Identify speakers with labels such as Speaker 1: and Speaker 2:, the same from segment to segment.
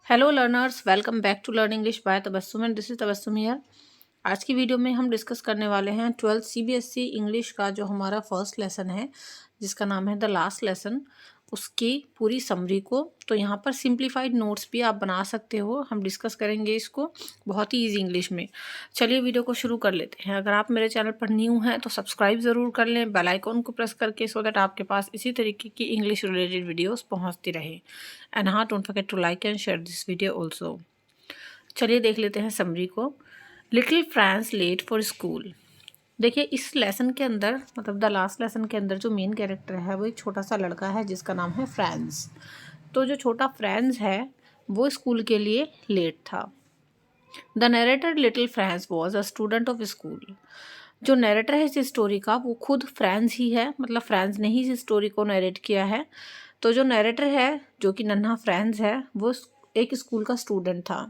Speaker 1: Hello learners, welcome back to learn English by Tabassum and this is Tabassum here. आज की video में हम discuss करने वाले हैं 12th सीबीएसई इंग्लिश का जो हमारा फर्स्ट लेसन है, जिसका नाम है द लास्ट लेसन, उसकी पूरी समरी को। तो यहाँ पर सिंप्लीफाइड नोट्स भी आप बना सकते हो। हम डिस्कस करेंगे इसको बहुत ही ईजी इंग्लिश में। चलिए वीडियो को शुरू कर लेते हैं। अगर आप मेरे चैनल पर न्यू हैं तो सब्सक्राइब ज़रूर कर लें, बेल आइकॉन को प्रेस करके, सो दैट आपके पास इसी तरीके की इंग्लिश रिलेटेड वीडियोस पहुँचती रहे। एंड हाँ, don't forget to like and share this video also. चलिए देख लेते हैं समरी को। Little Franz late for school. देखिए इस लेसन के अंदर, मतलब द लास्ट लेसन के अंदर, जो मेन कैरेक्टर है वो एक छोटा सा लड़का है जिसका नाम है फ्रांस। तो जो छोटा फ्रांस है वो स्कूल के लिए लेट था। The narrator little France was a student of school. जो नरेटर है इस स्टोरी का वो खुद फ्रांस ही है, मतलब फ्रांस ने ही इस स्टोरी को नरेट किया है। तो जो नरेटर है, जो कि नन्हा फ्रांस है, वो एक स्कूल का स्टूडेंट था।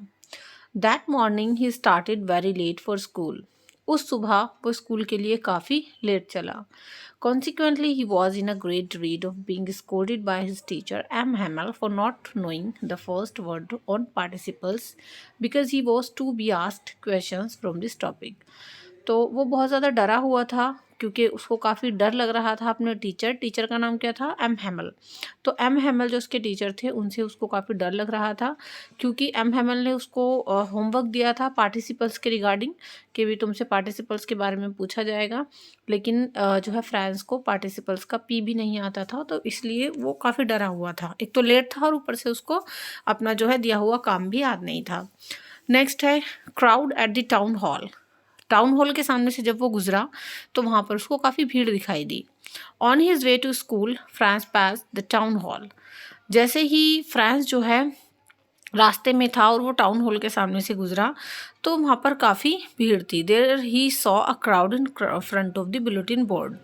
Speaker 1: That morning he started very late for school. उस सुबह वो स्कूल के लिए काफ़ी लेट चला। Consequently, he was in a great dread of being scolded by his teacher M. Hamel for not knowing the first word on participles because he was to be asked questions from this topic. तो वो बहुत ज़्यादा डरा हुआ था क्योंकि उसको काफ़ी डर लग रहा था अपने टीचर का नाम क्या था? M Hamel. तो एम हैमल जो उसके टीचर थे उनसे उसको काफ़ी डर लग रहा था, क्योंकि एम हैमल ने उसको होमवर्क दिया था पार्टिसिपल्स के रिगार्डिंग, कि भी तुमसे पार्टिसिपल्स के बारे में पूछा जाएगा। लेकिन जो है फ्रांस को पार्टिसिपल्स का पी भी नहीं आता था, तो इसलिए वो काफ़ी डरा हुआ था। एक तो लेट था और ऊपर से उसको अपना जो है दिया हुआ काम भी याद नहीं था। नेक्स्ट है crowd at the town hall. Town hall के सामने से जब वो गुजरा तो वहाँ पर उसको काफ़ी भीड़ दिखाई दी। On his way to school Franz passed the town hall. जैसे ही फ्रांस जो है रास्ते में था और वो टाउन हॉल के सामने से गुजरा तो वहाँ पर काफ़ी भीड़ थी। There he saw a crowd in front of the bulletin board.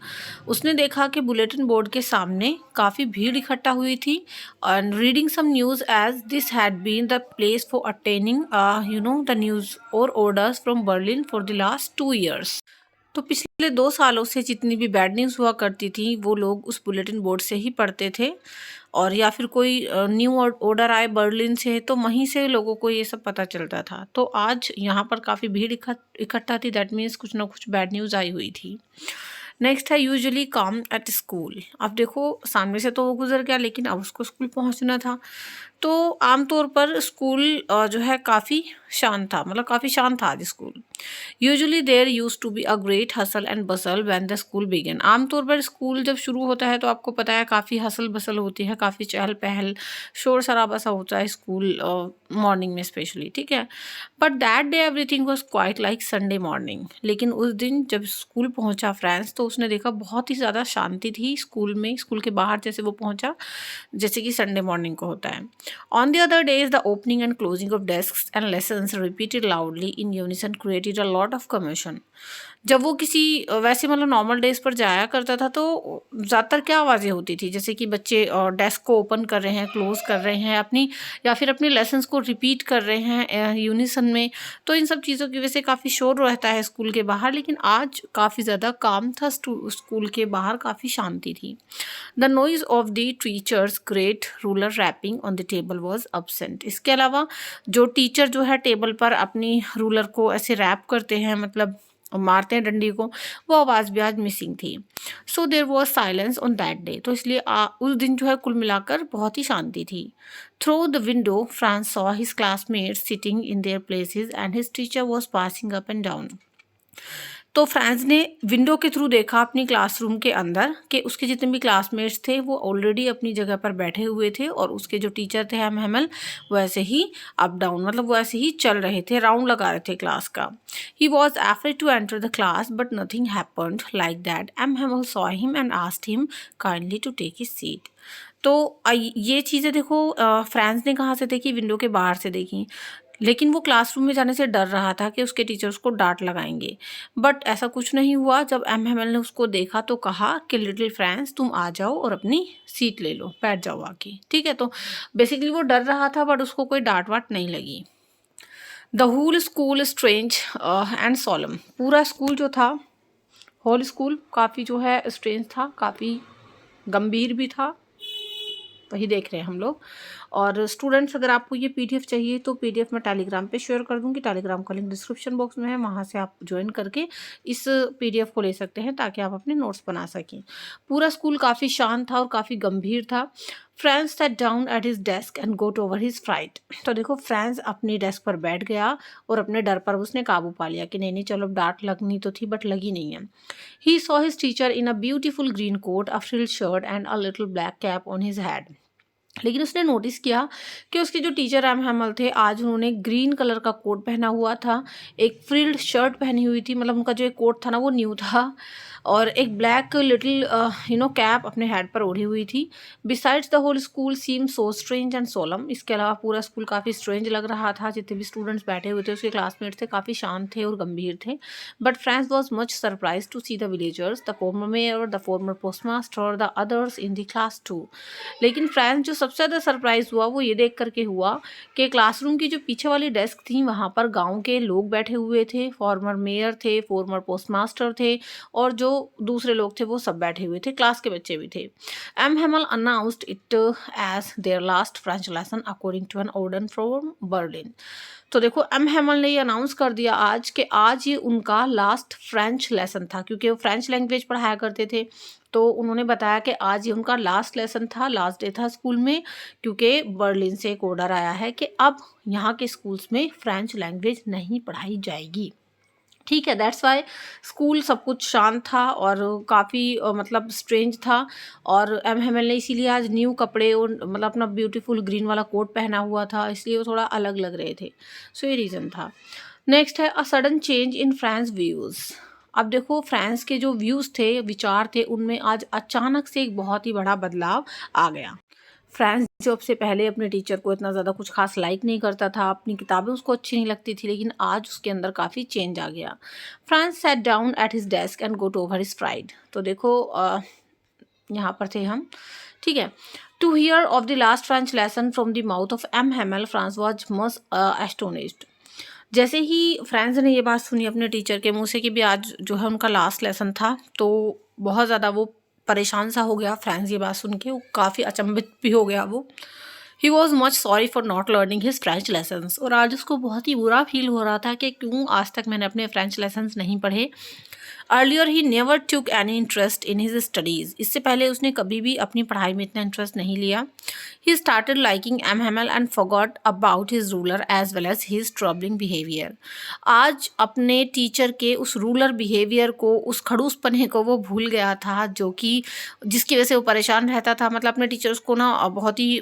Speaker 1: उसने देखा कि बुलेटिन बोर्ड के सामने काफ़ी भीड़ इकट्ठा हुई थी। And reading some news as this had been the place for attending the news और orders from Berlin for the last 2 years। तो पिछले 2 सालों से जितनी भी बैड न्यूज़ हुआ करती थी वो लोग उस बुलेटिन बोर्ड से ही पढ़ते थे, और या फिर कोई न्यू ऑर्डर आए बर्लिन से तो वहीं से लोगों को ये सब पता चलता था। तो आज यहाँ पर काफ़ी भीड़ इकट्ठा थी, दैट मीन्स कुछ ना कुछ बैड न्यूज़ आई हुई थी। नेक्स्ट है यूजुअली कम एट स्कूल। अब देखो सामने से तो वो गुजर गया, लेकिन अब उसको स्कूल पहुँचना था। तो आमतौर पर स्कूल जो है काफ़ी शांत था, मतलब काफ़ी शांत था आज school. Usually there use to be a great hustle and bustle when the school begin. आमतौर पर स्कूल जब शुरू होता है तो आपको पता है काफ़ी हसल बसल होती है, काफ़ी चहल पहल, शोर शराबा सा होता है स्कूल मॉर्निंग में स्पेशली, ठीक है। But that day everything was quite like Sunday morning. लेकिन उस दिन जब स्कूल पहुंचा फ्रांस तो उसने देखा बहुत ही ज़्यादा शांति थी स्कूल में। स्कूल के बाहर जैसे वो पहुंचा जैसे कि संडे मॉर्निंग को होता है। On the other days the opening and closing of desks and lessons repeated loudly in unison created a lot of commotion. जब वो किसी वैसे मतलब नॉर्मल डेज पर जाया करता था तो ज़्यादातर क्या आवाज़ें होती थी, जैसे कि बच्चे डेस्क को ओपन कर रहे हैं, क्लोज कर रहे हैं अपनी, या फिर अपने लेसन्स को रिपीट कर रहे हैं यूनिसन में। तो इन सब चीज़ों की वजह से काफ़ी शोर रहता है स्कूल के बाहर, लेकिन आज काफ़ी ज़्यादा काम था, स्कूल के बाहर काफ़ी शांति थी। The noise of the teachers great ruler rapping on the table was absent। इसके अलावा जो टीचर जो है टेबल पर अपनी रूलर को ऐसे रैप करते हैं, मतलब मारते हैं डंडी को, वो आवाज़ भी आज मिसिंग थी। So there was silence on that day. तो इसलिए उस दिन जो है कुल मिलाकर बहुत ही शांति थी। Through the window France saw his classmates sitting in their places and his teacher was passing up and down. तो फ्रांस ने विंडो के थ्रू देखा अपनी क्लासरूम के अंदर कि उसके जितने भी क्लासमेट्स थे वो ऑलरेडी अपनी जगह पर बैठे हुए थे, और उसके जो टीचर थे एम हैमल वो ऐसे ही अप डाउन, मतलब वो ऐसे ही चल रहे थे, राउंड लगा रहे थे क्लास का। He was afraid to enter the class but nothing happened like that. M Hamel saw him and asked him kindly to take his seat. तो ये चीज़ें देखो फ्रांस ने कहाँ से देखी? विंडो के बाहर से देखी। लेकिन वो क्लासरूम में जाने से डर रहा था कि उसके टीचर उसको डांट लगाएंगे, बट ऐसा कुछ नहीं हुआ। जब एम हैमल ने उसको देखा तो कहा कि लिटिल फ्रांस तुम आ जाओ और अपनी सीट ले लो, बैठ जाओ आके, ठीक है। तो बेसिकली वो डर रहा था बट उसको कोई डांट वाट नहीं लगी। The whole school strange and solemn. पूरा स्कूल जो था, होल स्कूल काफ़ी जो है स्ट्रेंज था, काफ़ी गंभीर भी था, वही देख रहे हैं हम लोग। और स्टूडेंट्स अगर आपको ये पीडीएफ चाहिए तो पीडीएफ मैं टेलीग्राम पे शेयर कर दूँगी। टेलीग्राम का लिंक डिस्क्रिप्शन बॉक्स में है, वहाँ से आप ज्वाइन करके इस पीडीएफ को ले सकते हैं ताकि आप अपने नोट्स बना सकें। पूरा स्कूल काफ़ी शांत था और काफ़ी गंभीर था। Franz sat down at his desk and got over his fright. तो देखो फ्रांस अपनी डेस्क पर बैठ गया और अपने डर पर उसने काबू पा लिया कि नहीं नहीं चलो डांट लगनी तो थी बट लगी नहीं है। He saw his teacher in a beautiful green coat, a frill shirt and a little black cap on his head. लेकिन उसने नोटिस किया कि उसके जो टीचर एम हैमल थे आज उन्होंने ग्रीन कलर का कोट पहना हुआ था, एक फ्रिल्ड शर्ट पहनी हुई थी, मतलब उनका जो एक कोट था ना वो न्यू था, और एक ब्लैक लिटिल कैप अपने हेड पर ओढ़ी हुई थी। Besides the whole school seem so strange and solemn. इसके अलावा पूरा स्कूल काफ़ी स्ट्रेंज लग रहा था। जितने भी स्टूडेंट्स बैठे हुए थे उसके क्लासमेट्स थे काफ़ी शांत थे और गंभीर थे। But Franz was much surprise to see the villagers, the former mayor, the former postmaster और the others in the class too. लेकिन फ्रांस जो सबसे ज़्यादा सरप्राइज हुआ वो ये देख करके हुआ कि क्लासरूम की जो पीछे वाली डेस्क थी वहाँ पर गांव के लोग बैठे हुए थे, फॉर्मर मेयर थे, फॉर्मर पोस्टमास्टर थे और जो दूसरे लोग थे वो सब बैठे हुए थे, क्लास के बच्चे भी थे। M Hamel announced it as their last French lesson according to an order from Berlin. तो देखो एम हेमल ने ये अनाउंस कर दिया आज कि आज ये उनका लास्ट फ्रेंच लेसन था, क्योंकि वो फ्रेंच लैंग्वेज पढ़ाया करते थे। तो उन्होंने बताया कि आज ये उनका लास्ट लेसन था, लास्ट डे था स्कूल में, क्योंकि बर्लिन से एक ऑर्डर आया है कि अब यहाँ के स्कूल्स में फ्रेंच लैंग्वेज नहीं पढ़ाई जाएगी। ठीक है, दैट्स वाई स्कूल सब कुछ शांत था और काफ़ी मतलब स्ट्रेंज था। और एम हेमल ने इसीलिए आज न्यू कपड़े और मतलब अपना ब्यूटीफुल ग्रीन वाला कोट पहना हुआ था, इसलिए वो थोड़ा अलग लग रहे थे। सो ये रीज़न था। नेक्स्ट है a sudden change in France views. अब देखो फ्रांस के जो व्यूज़ थे, विचार थे, उनमें आज अचानक से एक बहुत ही बड़ा बदलाव आ गया। फ्रांस जो से पहले अपने टीचर को इतना ज़्यादा कुछ खास लाइक नहीं करता था, अपनी किताबें उसको अच्छी नहीं लगती थी, लेकिन आज उसके अंदर काफ़ी चेंज आ गया। Franz sat down at his desk and got over his fright. तो देखो यहाँ पर थे हम, ठीक है। To hear of the last French lesson from the mouth of M Hamel, Franz was much astonished. जैसे ही फ्रांस ने ये बात सुनी अपने टीचर के मुंह से कि भी आज जो है उनका लास्ट लेसन था, तो बहुत ज़्यादा वो परेशान सा हो गया। फ्रांस ये बात सुन के वो काफ़ी अचंभित भी हो गया। वो he was much sorry for not learning his French lessons. और आज उसको बहुत ही बुरा फील हो रहा था कि क्यों आज तक मैंने अपने फ्रेंच लेसन्स नहीं पढ़े। Earlier he never took any interest in his studies. इससे पहले उसने कभी भी अपनी पढ़ाई में इतना इंटरेस्ट नहीं लिया। He started liking M Hamel and forgot about his ruler as well as his troubling behaviour. आज अपने टीचर के उस रूलर बिहेवियर को, उस खड़ूसपने को वो भूल गया था, जो कि जिसकी वजह से वो परेशान रहता था। मतलब अपने टीचर्स को ना बहुत ही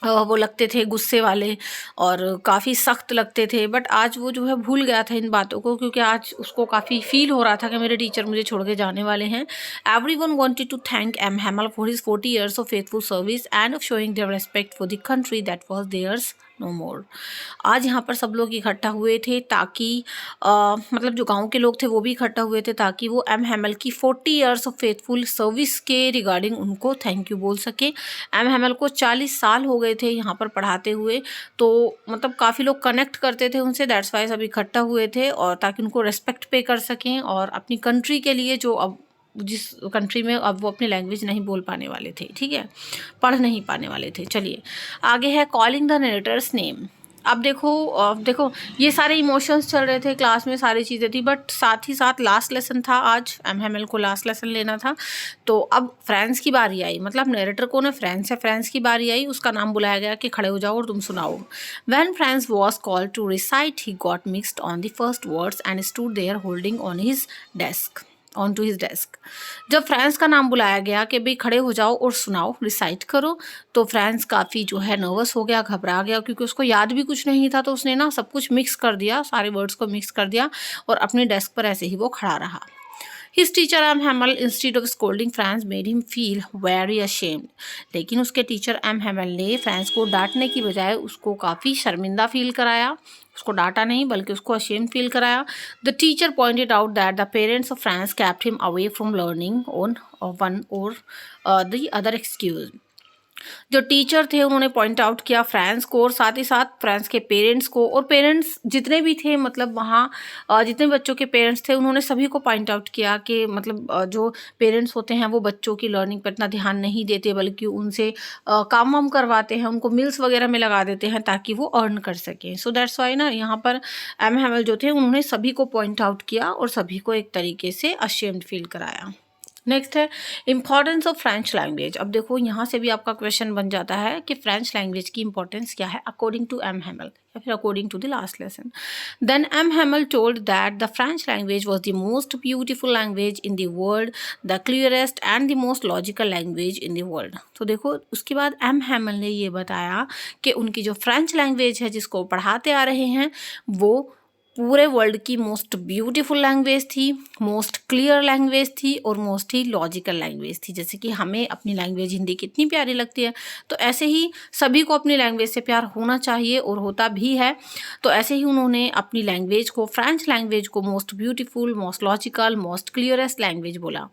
Speaker 1: वो लगते थे गुस्से वाले और काफ़ी सख्त लगते थे। बट आज वो जो है भूल गया था इन बातों को, क्योंकि आज उसको काफ़ी फील हो रहा था कि मेरे टीचर मुझे छोड़ के जाने वाले हैं। Everyone wanted to thank M Hamel for his 40 years of faithful service and of showing their respect for the country that was theirs no more. आज यहाँ पर सब लोग इकट्ठा हुए थे ताकि मतलब जो गांव के लोग थे वो भी इकट्ठा हुए थे ताकि वो एम हेमल की 40 years ऑफ फेथफुल सर्विस के रिगार्डिंग उनको थैंक यू बोल सके। एम हेमल को 40 साल हो गए थे यहाँ पर पढ़ाते हुए, तो मतलब काफ़ी लोग कनेक्ट करते थे उनसे, दैट्स वाई सब इकट्ठा हुए थे और ताकि उनको रेस्पेक्ट पे कर सकें और अपनी कंट्री के लिए, जो अब जिस कंट्री में अब वो अपनी लैंग्वेज नहीं बोल पाने वाले थे, ठीक है, पढ़ नहीं पाने वाले थे। चलिए आगे है कॉलिंग द नरेटर्स नेम। अब देखो ये सारे इमोशंस चल रहे थे क्लास में, सारी चीज़ें थी, बट साथ ही साथ लास्ट लेसन था आज, एम हेमल को लास्ट लेसन लेना था। तो अब फ्रांस की बारी आई, मतलब नरेटर कौन है, फ्रांस है, फ्रांस की बारी आई, उसका नाम बुलाया गया कि खड़े हो जाओ और तुम सुनाओ। When Franz was called to recite he got mixed on the first words and stood there holding on his desk on to his desk. जब फ्रांस का नाम बुलाया गया कि भाई खड़े हो जाओ और सुनाओ, रिसाइट करो, तो फ्रांस काफ़ी जो है नर्वस हो गया, घबरा गया, क्योंकि उसको याद भी कुछ नहीं था। तो उसने ना सब कुछ मिक्स कर दिया, सारे वर्ड्स को मिक्स कर दिया और अपने डेस्क पर ऐसे ही वो खड़ा रहा। His teacher M Hamel instead of scolding Franz made him feel very ashamed. लेकिन उसके टीचर एम हेमल ने फ्रांस को डांटने की बजाय उसको काफ़ी शर्मिंदा फील कराया। उसको डांटा नहीं बल्कि उसको अशेम फील कराया। The teacher pointed out that the parents of France kept him away from learning on one और द अदर एक्सक्यूज। जो टीचर थे उन्होंने पॉइंट आउट किया फ्रांस को और साथ ही साथ फ्रांस के पेरेंट्स को, और पेरेंट्स जितने भी थे मतलब वहाँ जितने बच्चों के पेरेंट्स थे उन्होंने सभी को पॉइंट आउट किया कि मतलब जो पेरेंट्स होते हैं वो बच्चों की लर्निंग पर इतना ध्यान नहीं देते, बल्कि उनसे काम वाम करवाते हैं, उनको मिल्स वगैरह में लगा देते हैं ताकि वो अर्न कर सकें। सो दैट्स वाई ना यहाँ पर एम हैमल जो थे उन्होंने सभी को पॉइंट आउट किया और सभी को एक तरीके से अशेम्ड फील कराया। नेक्स्ट है इम्पॉर्टेंस ऑफ फ्रेंच लैंग्वेज। अब देखो यहाँ से भी आपका क्वेश्चन बन जाता है कि फ्रेंच लैंग्वेज की इंपॉर्टेंस क्या है अकॉर्डिंग टू एम हैमल या फिर according to the last lesson. Then M Hamel told that the French language was the most beautiful language in the world, the clearest and the most logical language in the world. तो देखो उसके बाद M हैमल ने ये बताया कि उनकी जो फ्रेंच लैंग्वेज है जिसको पढ़ाते आ रहे हैं वो पूरे वर्ल्ड की मोस्ट ब्यूटीफुल लैंग्वेज थी, मोस्ट क्लियर लैंग्वेज थी और मोस्ट ही लॉजिकल लैंग्वेज थी। जैसे कि हमें अपनी लैंग्वेज हिंदी कितनी प्यारी लगती है, तो ऐसे ही सभी को अपनी लैंग्वेज से प्यार होना चाहिए और होता भी है। तो ऐसे ही उन्होंने अपनी लैंग्वेज को, फ्रेंच लैंग्वेज को most beautiful, most logical, most clearest language बोला।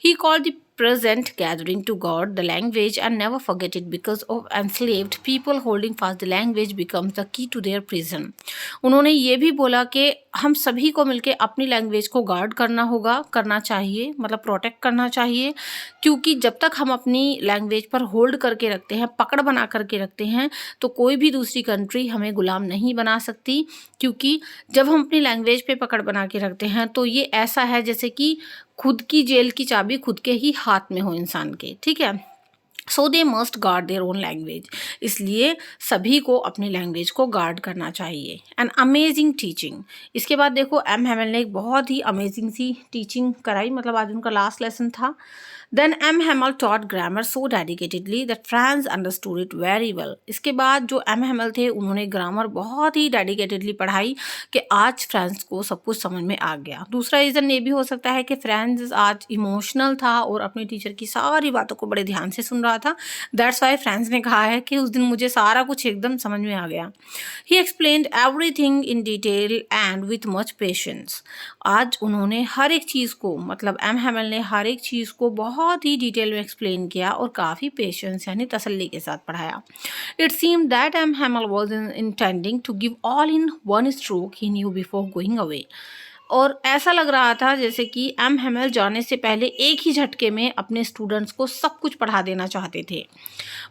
Speaker 1: He called the present gathering to guard the language and never forget it because of enslaved people holding fast the language becomes the key to their prison। उन्होंने ये भी बोला कि हम सभी को मिलके अपनी लैंग्वेज को गार्ड करना होगा, करना चाहिए, मतलब प्रोटेक्ट करना चाहिए, क्योंकि जब तक हम अपनी लैंग्वेज पर होल्ड करके रखते हैं, पकड़ बना करके रखते हैं, तो कोई भी दूसरी कंट्री हमें गुलाम नहीं बना सकती। क्योंकि जब हम अपनी लैंग्वेज पे पकड़ बना के रखते हैं तो ये ऐसा है जैसे कि खुद की जेल की चाबी खुद के ही हाथ में हो इंसान के, ठीक है। So they must guard their own language, इसलिए सभी को अपनी लैंग्वेज को गार्ड करना चाहिए। An amazing teaching. इसके बाद देखो एम हैमल ने एक बहुत ही अमेजिंग सी टीचिंग कराई, मतलब आज उनका लास्ट लेसन था। Then M Hamel taught grammar so dedicatedly that Franz understood it very well. इसके बाद जो एम हैमल थे उन्होंने ग्रामर बहुत ही डेडिकेटेडली पढ़ाई कि आज फ्रांस को सब कुछ समझ में आ गया। दूसरा रीज़न ये भी हो सकता है कि फ्रांस आज इमोशनल था और अपने टीचर की सारी बातों को बड़े ध्यान से सुन रहा था। दैट्स वाई फ्रांस ने कहा है कि उस दिन मुझे सारा कुछ एकदम समझ में आ गया। ही explained everything in detail and with much patience. आज उन्होंने हर एक चीज़ को, मतलब एम हैमल ने हर एक चीज़ को बहुत ही डिटेल में एक्सप्लेन किया और काफ़ी पेशेंस यानी तसल्ली के साथ पढ़ाया। It seem that M Hamel was intending to give all in one stroke he knew before going away. और ऐसा लग रहा था जैसे कि एम हैमल जाने से पहले एक ही झटके में अपने स्टूडेंट्स को सब कुछ पढ़ा देना चाहते थे।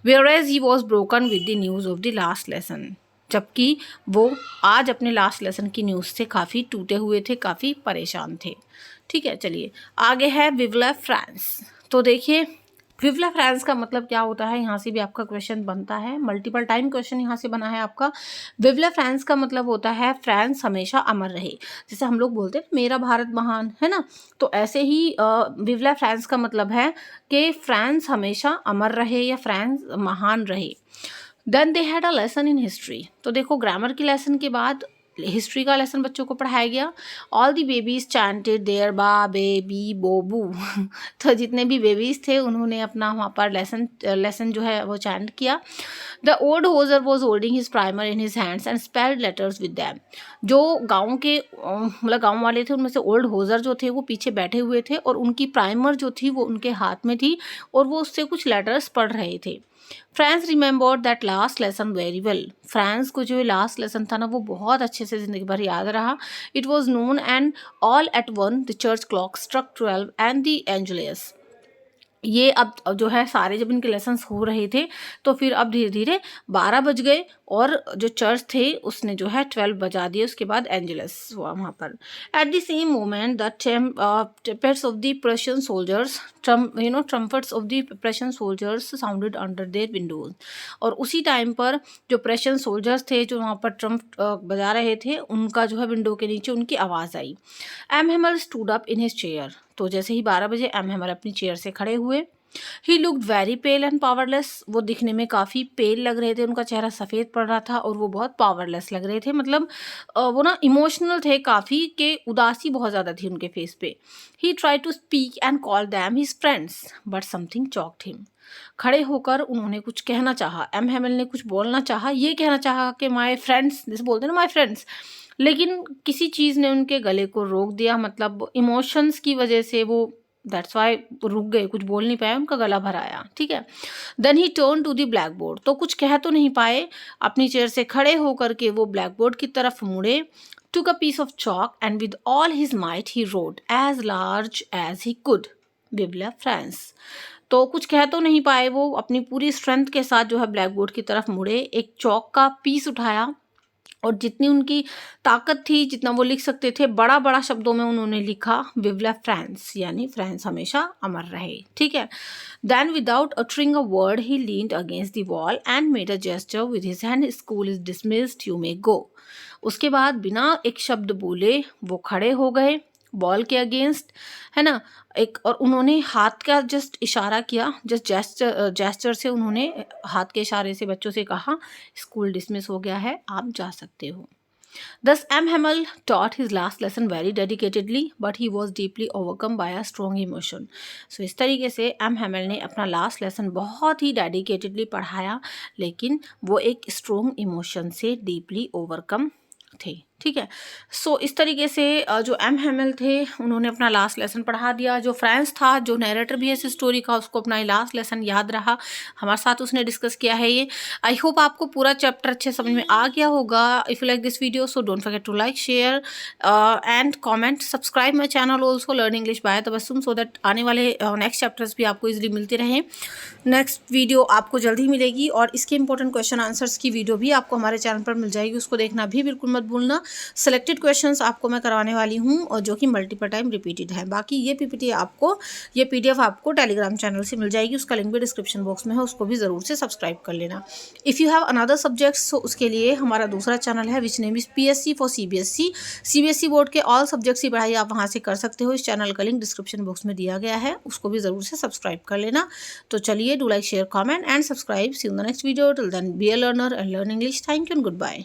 Speaker 1: Whereas he was broken with the news of the last lesson, जबकि वो आज अपने लास्ट लेसन की न्यूज़ से काफ़ी टूटे हुए थे, काफ़ी परेशान थे। ठीक है, चलिए आगे है विव ला फ्रांस। तो देखिए विव ला फ्रांस का मतलब क्या होता है, यहाँ से भी आपका क्वेश्चन बनता है, मल्टीपल टाइम क्वेश्चन यहाँ से बना है आपका। विव ला फ्रांस का मतलब होता है फ्रांस हमेशा अमर रहे। जैसे हम लोग बोलते हैं मेरा भारत महान, है ना, तो ऐसे ही विव ला फ्रांस का मतलब है कि फ्रांस हमेशा अमर रहे या फ्रांस महान रहे। Then they had a lesson in history. तो देखो ग्रामर की लेसन के बाद हिस्ट्री का लेसन बच्चों को पढ़ाया गया। All the babies chanted their ba be bi bo bu. तो जितने भी बेबीज थे उन्होंने अपना वहाँ पर लेसन जो है वो चैंट किया। The old hosier was holding his primer in his hands and spelled letters with them. जो गाँव के मतलब गाँव वाले थे उनमें से ओल्ड होजर जो थे वो पीछे बैठे हुए थे और उनकी प्राइमर जो थी वो उनके हाथ में थी और वो उससे कुछ लेटर्स पढ़ रहे थे। France remembered that last lesson very well. France को जो लास्ट लेसन था ना वो बहुत अच्छे से ज़िंदगी भर याद रहा। It was noon and all at once the church clock struck 12 and the Angelus. ये अब जो है सारे जब इनके लेसन्स हो रहे थे तो फिर अब धीरे धीरे 12 बज गए और जो चर्च थे उसने जो है 12 बजा दिए। उसके बाद एंजुलस हुआ वहाँ पर। At the same moment the trumpets of the Prussian soldiers trumpets of the Prussian soldiers sounded under their Windows. और उसी टाइम पर जो प्रशियन सोल्जर्स थे जो वहाँ पर ट्रम्प बजा रहे थे उनका जो है विंडो के नीचे उनकी आवाज़ आई। M Hamel stood up in his chair. तो जैसे ही 12 बजे एम हैमल अपनी चेयर से खड़े हुए। He looked very pale and powerless. वो दिखने में काफ़ी पेल लग रहे थे, उनका चेहरा सफ़ेद पड़ रहा था और वो बहुत पावरलेस लग रहे थे। मतलब वो ना इमोशनल थे काफ़ी, के उदासी बहुत ज़्यादा थी उनके फेस पे। He try to speak and call them his friends but something choked him. खड़े होकर उन्होंने कुछ कहना चाहा, एम हैमल ने कुछ बोलना चाहा, ये कहना चाहा कि माय फ्रेंड्स, जैसे बोलते हैं ना माय फ्रेंड्स, लेकिन किसी चीज़ ने उनके गले को रोक दिया। मतलब इमोशंस की वजह से वो दैट्स वाई रुक गए, कुछ बोल नहीं पाए, उनका गला भर आया, ठीक है। Then he turn to the blackboard, तो कुछ कह तो नहीं पाए, अपनी चेयर से खड़े होकर के वो ब्लैक बोर्ड की तरफ मुड़े। took a piece of chalk and with all his might he wrote as large as he could Biblia France। तो कुछ कह तो नहीं पाए, वो अपनी पूरी स्ट्रेंथ के साथ जो है ब्लैक बोर्ड की तरफ मुड़े, एक चौक का पीस उठाया और जितनी उनकी ताकत थी, जितना वो लिख सकते थे, बड़ा बड़ा शब्दों में उन्होंने लिखा विवला फ्रांस, यानी फ्रांस हमेशा अमर रहे, ठीक है। Then without uttering a word he leaned against the wall and made a gesture with his hand, school is dismissed, you may go. उसके बाद बिना एक शब्द बोले वो खड़े हो गए बॉल के अगेंस्ट, है ना, एक, और उन्होंने हाथ का जस्ट इशारा किया, जस्ट जेस्चर से उन्होंने हाथ के इशारे से बच्चों से कहा स्कूल डिसमिस हो गया है, आप जा सकते हो। Thus M. Hamel taught his last lesson very dedicatedly, but he was deeply overcome by a strong emotion. So इस तरीके से M. Hamel ने अपना लास्ट लेसन बहुत ही डेडिकेटेडली पढ़ाया, लेकिन वो एक स्ट्रॉन्ग इमोशन से डीपली ओवरकम थे, ठीक है। सो इस तरीके से जो एम हैमेल थे उन्होंने अपना लास्ट लेसन पढ़ा दिया। जो फ्रांस था, जो नैरेटर भी है इस स्टोरी का, उसको अपना लास्ट लेसन याद रहा, हमारे साथ उसने डिस्कस किया है ये। आई होप आपको पूरा चैप्टर अच्छे समझ में आ गया होगा। If you like this video so don't forget to like, share and comment, subscribe my channel also learn English by Tabassum, so that आने वाले नेक्स्ट चैप्टर्स भी आपको इजीली मिलते रहें। नेक्स्ट वीडियो आपको जल्द ही मिलेगी और इसके इंपॉर्टेंट क्वेश्चन आंसर्स की वीडियो भी आपको हमारे चैनल पर मिल जाएगी, उसको देखना भी बिल्कुल मत भूलना। सिलेक्टेड क्वेश्चंस आपको मैं करवाने वाली हूँ और जो कि मल्टीपल टाइम रिपीटेड है। बाकी ये पीपीटी आपको, ये पीडीएफ आपको टेलीग्राम चैनल से मिल जाएगी, उसका लिंक भी डिस्क्रिप्शन बॉक्स में है, उसको भी ज़रूर से सब्सक्राइब कर लेना। If you have another subjects, तो उसके लिए हमारा दूसरा चैनल है which name is PSC for CBSE. CBSE board के ऑल सब्जेक्ट्स की पढ़ाई आप वहाँ से कर सकते हो। इस चैनल का लिंक डिस्क्रिप्शन बॉक्स में दिया गया है, उसको भी ज़रूर से सब्सक्राइब कर लेना। तो चलिए, do like, share, comment and subscribe. See you in the next video. Till then be a learner and learn English. Thank you and good bye.